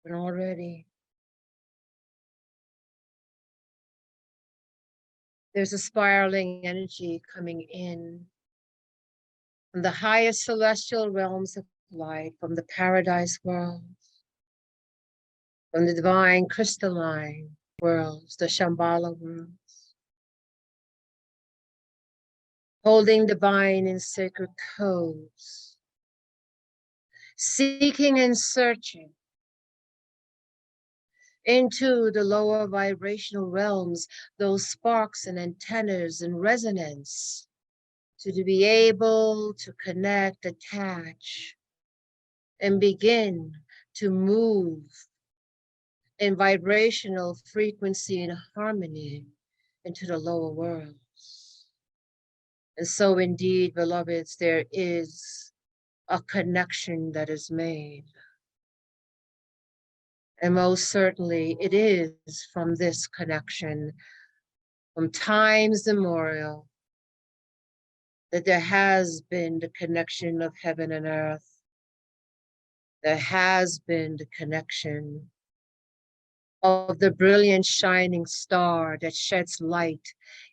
But already there's a spiraling energy coming in from the highest celestial realms of light, from the paradise worlds, from the divine crystalline worlds, the Shambhala worlds, holding divine and sacred codes, seeking and searching into the lower vibrational realms, those sparks and antennas and resonance, to be able to connect, attach, and begin to move in vibrational frequency and harmony into the lower worlds. And so indeed, beloveds, there is a connection that is made. And most certainly it is from this connection, from times immemorial, that there has been the connection of heaven and earth. There has been the connection of the brilliant shining star that sheds light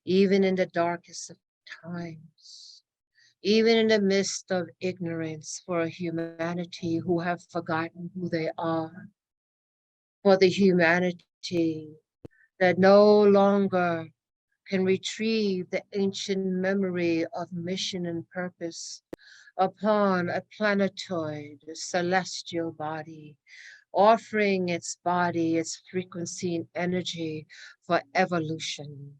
even in the darkest of times, even in the midst of ignorance for a humanity who have forgotten who they are, for the humanity that no longer can retrieve the ancient memory of mission and purpose upon a planetoid, a celestial body, offering its body, its frequency and energy for evolution.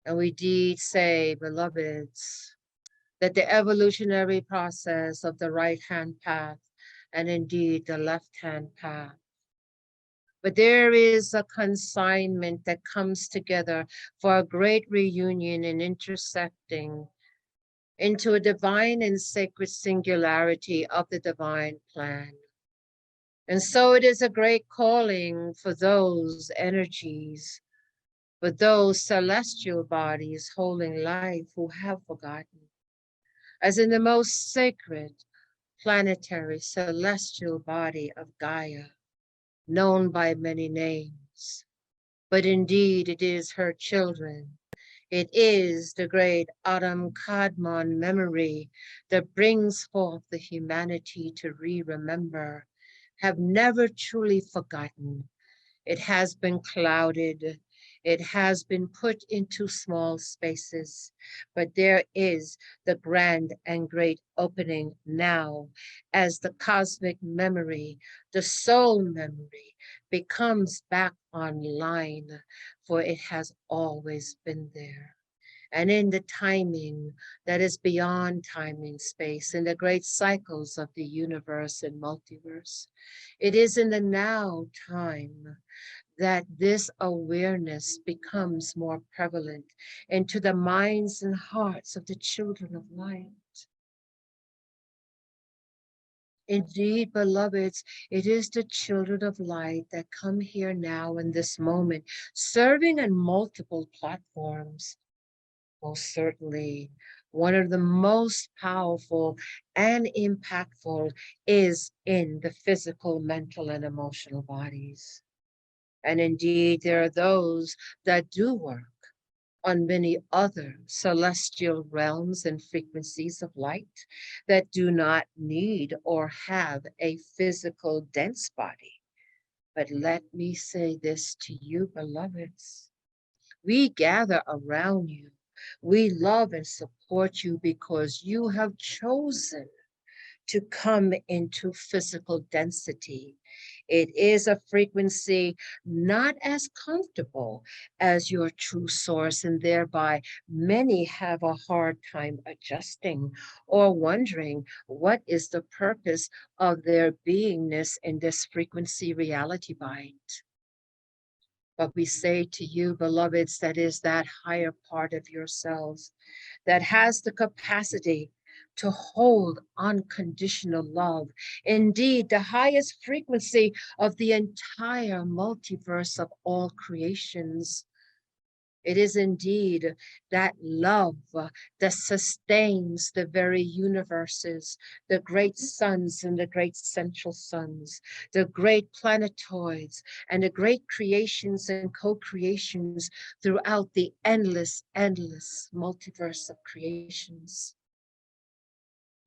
And we indeed say, beloveds, that the evolutionary process of the right-hand path and indeed the left-hand path, but there is a consignment that comes together for a great reunion and intersecting into a divine and sacred singularity of the divine plan. And so it is a great calling for those energies, for those celestial bodies holding life who have forgotten, as in the most sacred planetary celestial body of Gaia, known by many names. But indeed it is her children. It is the great Adam Kadmon memory that brings forth the humanity to remember, have never truly forgotten. It has been clouded. It has been put into small spaces, but there is the grand and great opening now as the cosmic memory, the soul memory becomes back online, for it has always been there. And in the timing that is beyond timing space, in the great cycles of the universe and multiverse, it is in the now time that this awareness becomes more prevalent into the minds and hearts of the children of light. Indeed, beloveds, it is the children of light that come here now in this moment, serving on multiple platforms. Most certainly, one of the most powerful and impactful is in the physical, mental, and emotional bodies. And indeed, there are those that do work on many other celestial realms and frequencies of light that do not need or have a physical dense body. But let me say this to you, beloveds. We gather around you. We love and support you because you have chosen to come into physical density. It is a frequency not as comfortable as your true source, and thereby many have a hard time adjusting or wondering what is the purpose of their beingness in this frequency reality bite. But we say to you, beloveds, that is that higher part of yourselves that has the capacity to hold unconditional love. Indeed, the highest frequency of the entire multiverse of all creations. It is indeed that love that sustains the very universes, the great suns and the great central suns, the great planetoids and the great creations and co-creations throughout the endless, endless multiverse of creations.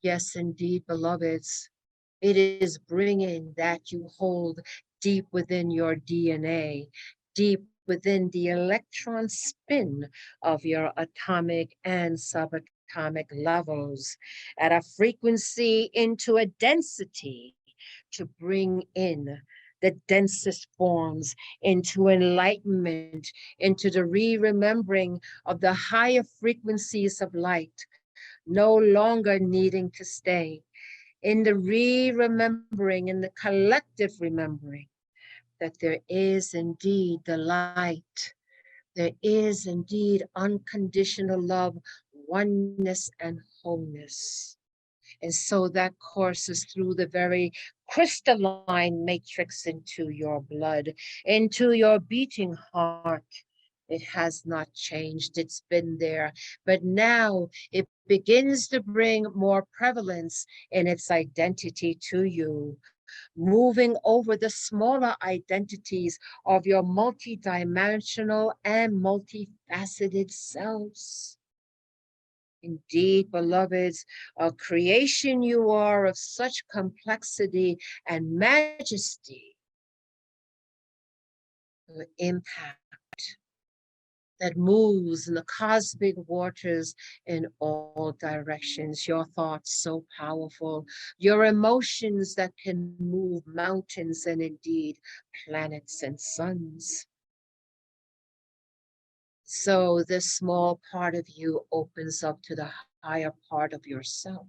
Yes, indeed, beloveds, it is bringing that you hold deep within your DNA, deep within the electron spin of your atomic and subatomic levels at a frequency into a density to bring in the densest forms into enlightenment, into the re-remembering of the higher frequencies of light, no longer needing to stay in the re-remembering, in the collective remembering that there is indeed the light. There is indeed unconditional love, oneness, and wholeness. And so that courses through the very crystalline matrix into your blood, into your beating heart. It has not changed, it's been there, but now it begins to bring more prevalence in its identity to you, moving over the smaller identities of your multidimensional and multifaceted selves. Indeed, beloveds, a creation you are of such complexity and majesty, the impact that moves in the cosmic waters in all directions. Your thoughts so powerful, your emotions that can move mountains and indeed planets and suns. So this small part of you opens up to the higher part of yourself.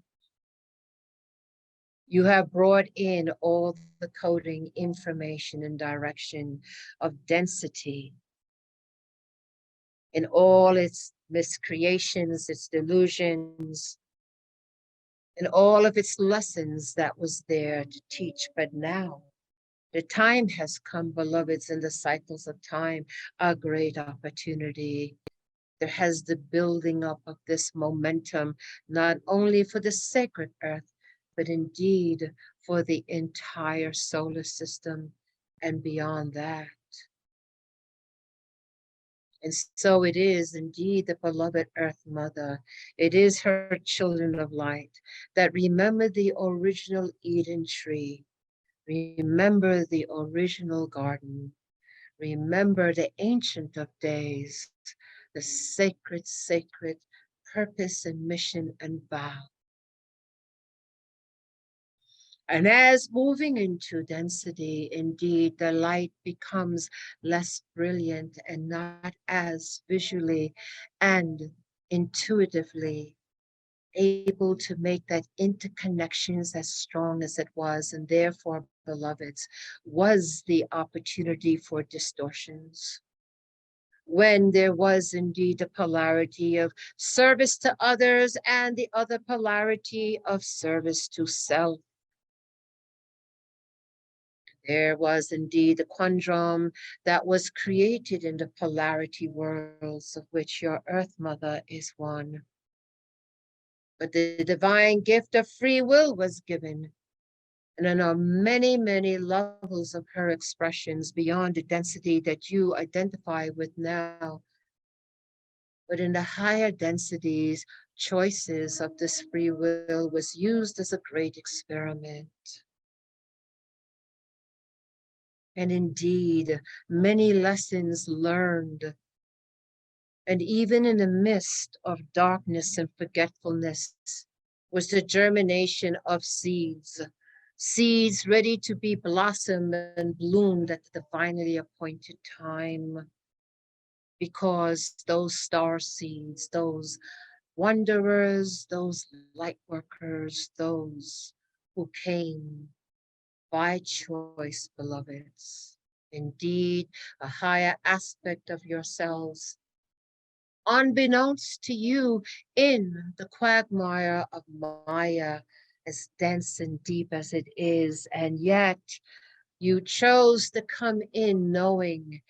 You have brought in all the coding information and direction of density in all its miscreations, its delusions, and all of its lessons that was there to teach. But now the time has come, beloveds, in the cycles of time, a great opportunity. There has the building up of this momentum, not only for the sacred earth, but indeed for the entire solar system and beyond that. And so it is indeed the beloved Earth Mother. It is her children of light that remember the original Eden tree. Remember the original garden. Remember the Ancient of Days, the sacred, sacred purpose and mission and vow. And as moving into density, indeed, the light becomes less brilliant and not as visually and intuitively able to make that interconnections as strong as it was, and therefore, beloveds, was the opportunity for distortions. When there was indeed a polarity of service to others and the other polarity of service to self. There was indeed a quandrum that was created in the polarity worlds of which your Earth Mother is one. But the divine gift of free will was given. And there are many, many levels of her expressions beyond the density that you identify with now. But in the higher densities, choices of this free will was used as a great experiment. And indeed, many lessons learned. And even in the midst of darkness and forgetfulness was the germination of seeds, seeds ready to be blossomed and bloomed at the divinely appointed time. Because those star seeds, those wanderers, those light workers, those who came by choice, beloveds, indeed, a higher aspect of yourselves, unbeknownst to you in the quagmire of Maya, as dense and deep as it is, and yet you chose to come in knowing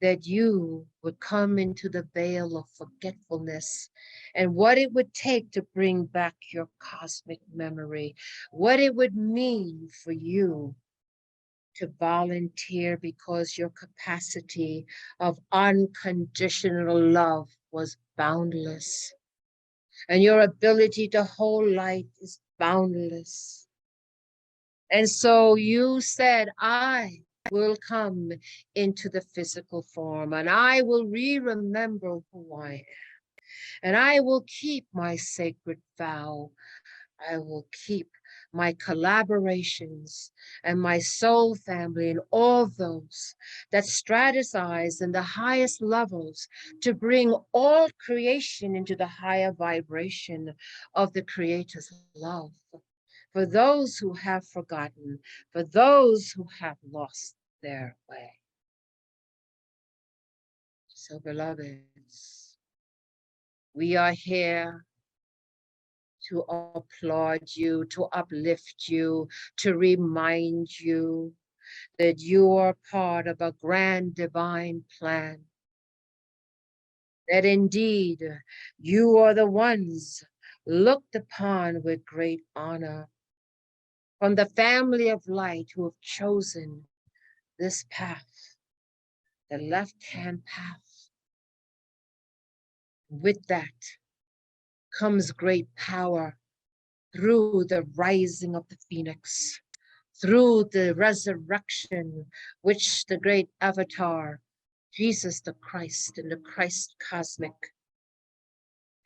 that you would come into the veil of forgetfulness, and what it would take to bring back your cosmic memory, what it would mean for you to volunteer because your capacity of unconditional love was boundless, and your ability to hold light is boundless. And so you said, I will come into the physical form, and I will remember who I am, and I will keep my sacred vow. I will keep my collaborations and my soul family and all those that strategize in the highest levels to bring all creation into the higher vibration of the Creator's love. For those who have forgotten, for those who have lost their way. So, beloveds, we are here to applaud you, to uplift you, to remind you that you are part of a grand divine plan. That indeed you are the ones looked upon with great honor from the family of light who have chosen this path, the left-hand path. With that comes great power through the rising of the phoenix, through the resurrection, which the great avatar, Jesus the Christ and the Christ cosmic,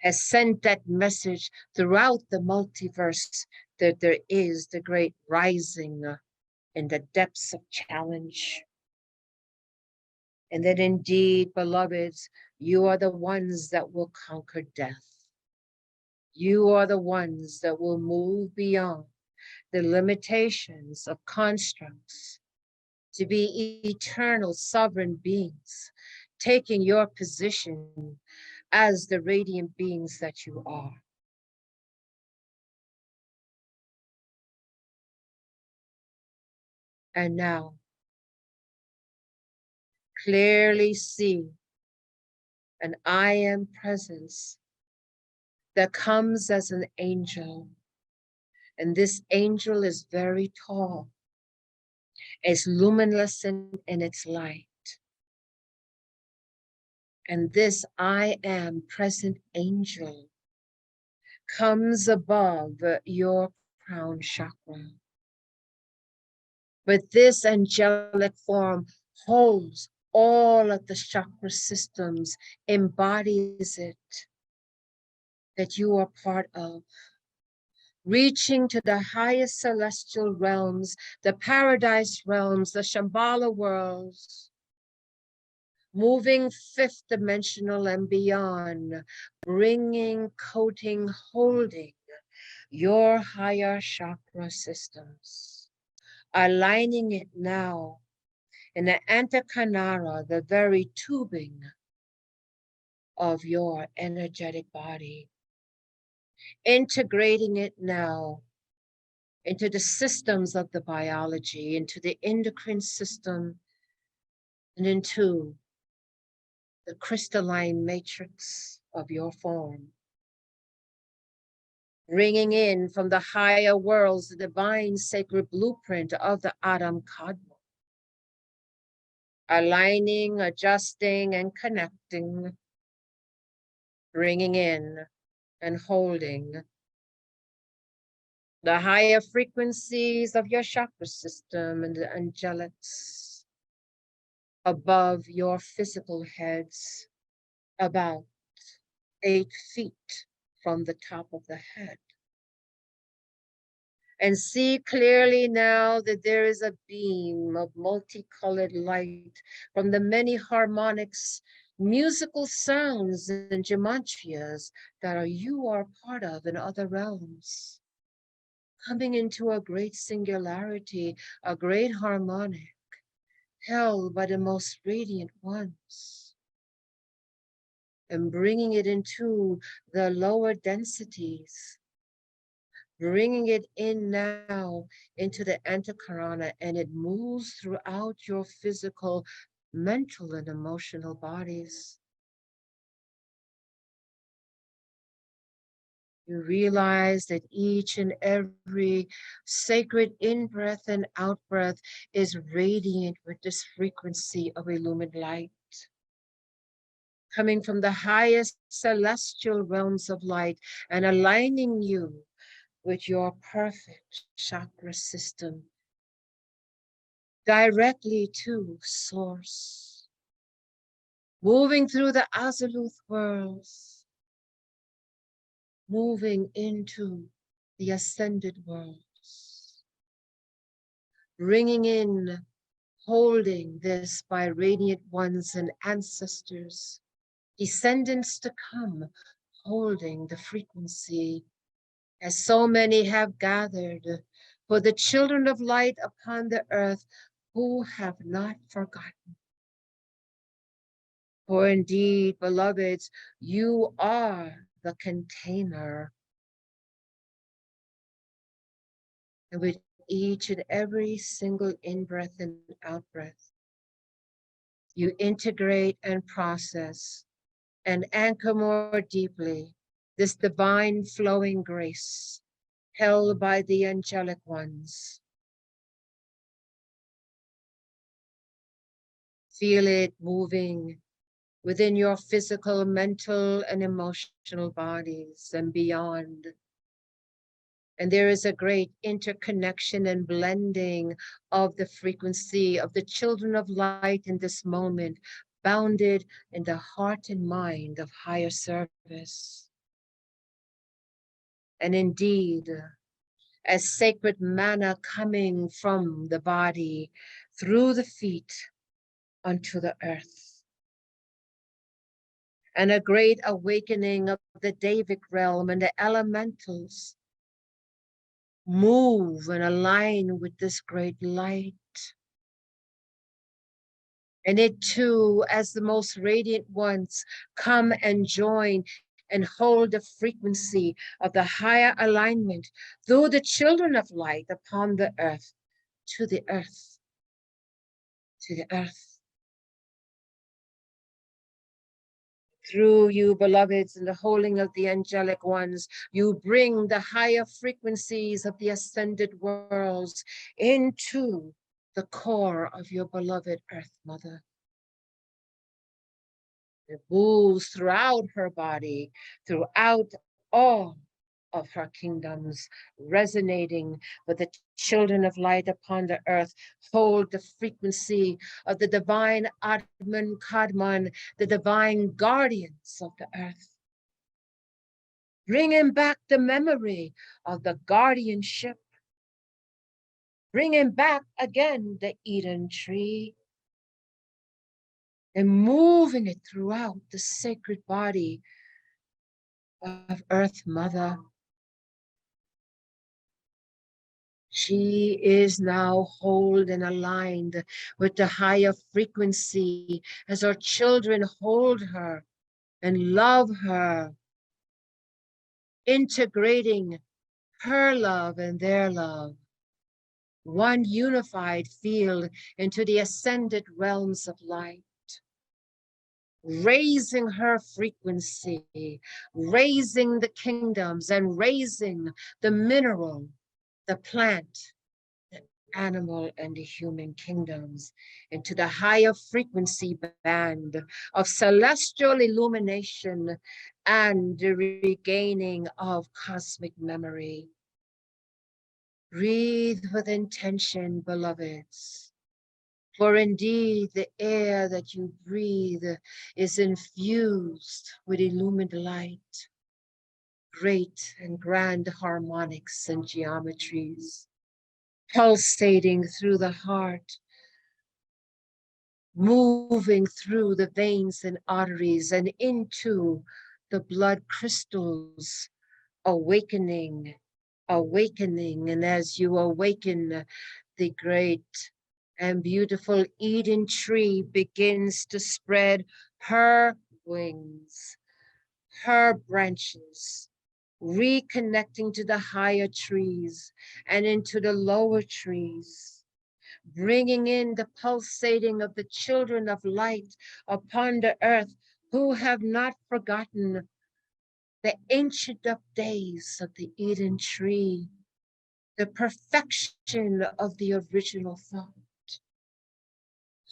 has sent that message throughout the multiverse that there is the great rising in the depths of challenge. And that indeed, beloveds, you are the ones that will conquer death. You are the ones that will move beyond the limitations of constructs to be eternal sovereign beings, taking your position as the radiant beings that you are. And now, clearly see an I am presence that comes as an angel. And this angel is very tall, it's luminescent in its light. And this I am present angel comes above your crown chakra. But this angelic form holds all of the chakra systems, embodies it, that you are part of, reaching to the highest celestial realms, the paradise realms, the Shambhala worlds, moving fifth dimensional and beyond, bringing, coating, holding your higher chakra systems, aligning it now in the Antakanara, the very tubing of your energetic body, integrating it now into the systems of the biology, into the endocrine system, and into the crystalline matrix of your form. Bringing in from the higher worlds the divine sacred blueprint of the Adam Kadmon. Aligning, adjusting, and connecting, bringing in and holding the higher frequencies of your chakra system and the angelics above your physical heads, about 8 feet from the top of the head. And see clearly now that there is a beam of multicolored light from the many harmonics, musical sounds and gematrias that you are part of in other realms, coming into a great singularity, a great harmonic, held by the most radiant ones, and bringing it into the lower densities, bringing it in now into the Antakarana, and it moves throughout your physical mental and emotional bodies. You realize that each and every sacred in-breath and out-breath is radiant with this frequency of illumined light, coming from the highest celestial realms of light and aligning you with your perfect chakra system directly to source, moving through the Azimuth worlds, moving into the ascended worlds, bringing in, holding this by radiant ones and ancestors, descendants to come, holding the frequency, as so many have gathered for the children of light upon the earth who have not forgotten. For indeed, beloveds, you are the container. And with each and every single in-breath and out-breath, you integrate and process and anchor more deeply this divine flowing grace held by the angelic ones. Feel it moving within your physical, mental, and emotional bodies and beyond. And there is a great interconnection and blending of the frequency of the children of light in this moment, bounded in the heart and mind of higher service. And indeed, as sacred manna coming from the body through the feet unto the earth. And a great awakening of the Davic realm and the elementals move and align with this great light. And it too, as the most radiant ones, come and join and hold the frequency of the higher alignment through the children of light upon the earth, to the earth, to the earth. Through you, beloveds, and the holding of the angelic ones, you bring the higher frequencies of the ascended worlds into the core of your beloved Earth Mother. It moves throughout her body, throughout all of her kingdoms, resonating with the children of light upon the earth. Hold the frequency of the divine Atman Kadman, the divine guardians of the earth. Bringing back the memory of the guardianship. Bringing back again the Eden tree. And moving it throughout the sacred body of Earth Mother. She is now whole and aligned with the higher frequency as our children hold her and love her, integrating her love and their love, one unified field into the ascended realms of light. Raising her frequency, raising the kingdoms and raising the mineral, the plant, the animal, and the human kingdoms into the higher frequency band of celestial illumination and the regaining of cosmic memory. Breathe with intention, beloveds. For indeed, the air that you breathe is infused with illumined light, great and grand harmonics and geometries, pulsating through the heart, moving through the veins and arteries and into the blood crystals, awakening, and as you awaken, the great and beautiful Eden tree begins to spread her wings, her branches, reconnecting to the higher trees and into the lower trees, bringing in the pulsating of the children of light upon the earth who have not forgotten the ancient of days of the Eden tree, the perfection of the original thought,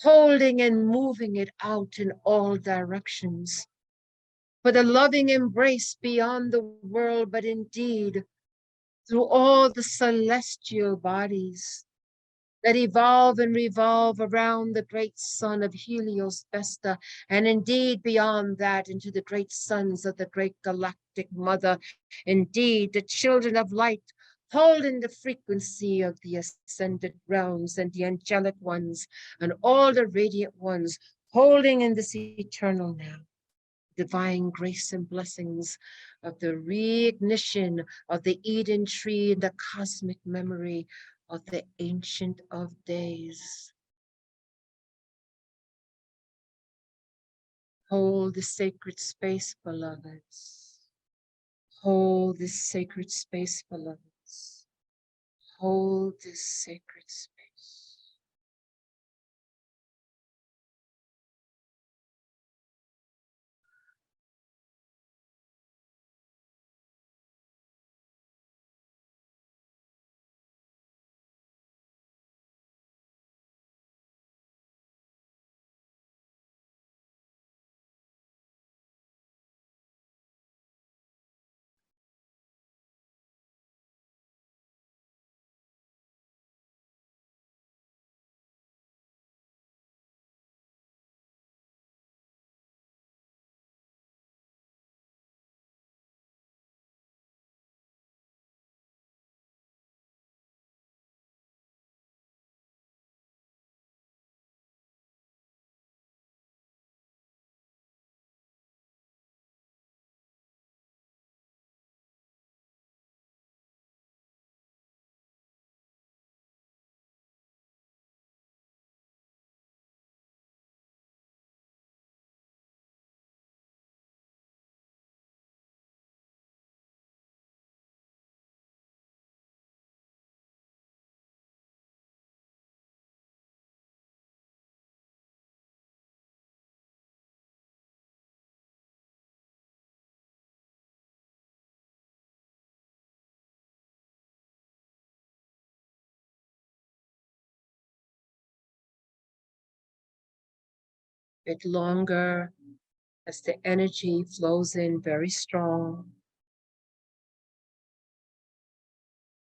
holding and moving it out in all directions for the loving embrace beyond the world, but indeed through all the celestial bodies that evolve and revolve around the great sun of Helios Vesta, and indeed beyond that into the great suns of the great galactic mother, indeed the children of light, holding the frequency of the ascended realms and the angelic ones and all the radiant ones, holding in this eternal now divine grace and blessings of the reignition of the Eden tree and the cosmic memory of the Ancient of Days. Hold the sacred space, beloveds. Hold this sacred space, beloveds. Hold this sacred space. Bit longer as the energy flows in very strong.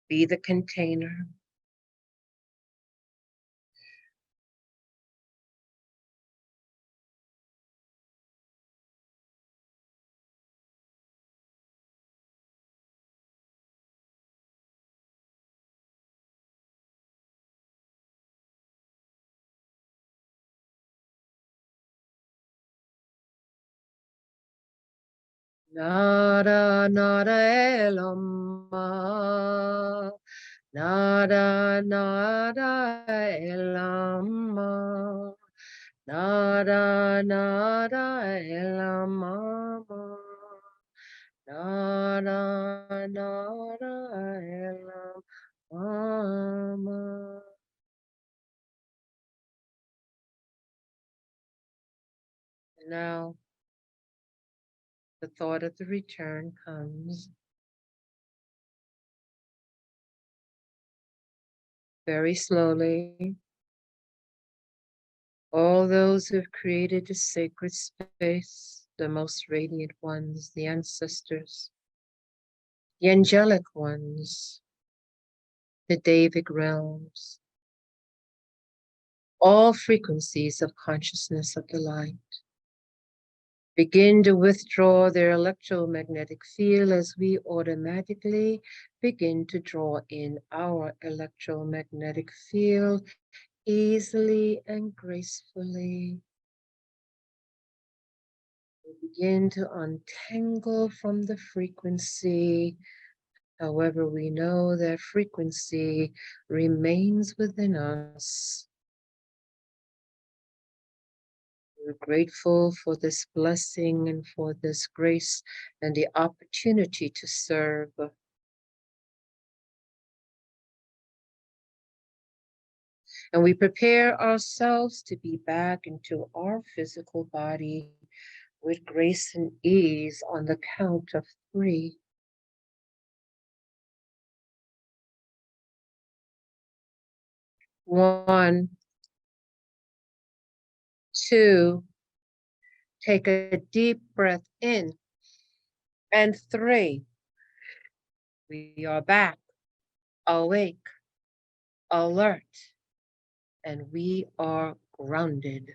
Be the container. Nada, nada, elama. Nada, nada, elama. Nada, nada, elama. Nada, nada, elama. And now the thought of the return comes very slowly. All those who have created the sacred space, the most radiant ones, the ancestors, the angelic ones, the Davic realms, all frequencies of consciousness of the light begin to withdraw their electromagnetic field as we automatically begin to draw in our electromagnetic field easily and gracefully. We begin to untangle from the frequency. However, we know that frequency remains within us. We're grateful for this blessing and for this grace and the opportunity to serve. And we prepare ourselves to be back into our physical body with grace and ease on the count of 3. 1, 2, take a deep breath in, and 3, we are back, awake, alert, and we are grounded.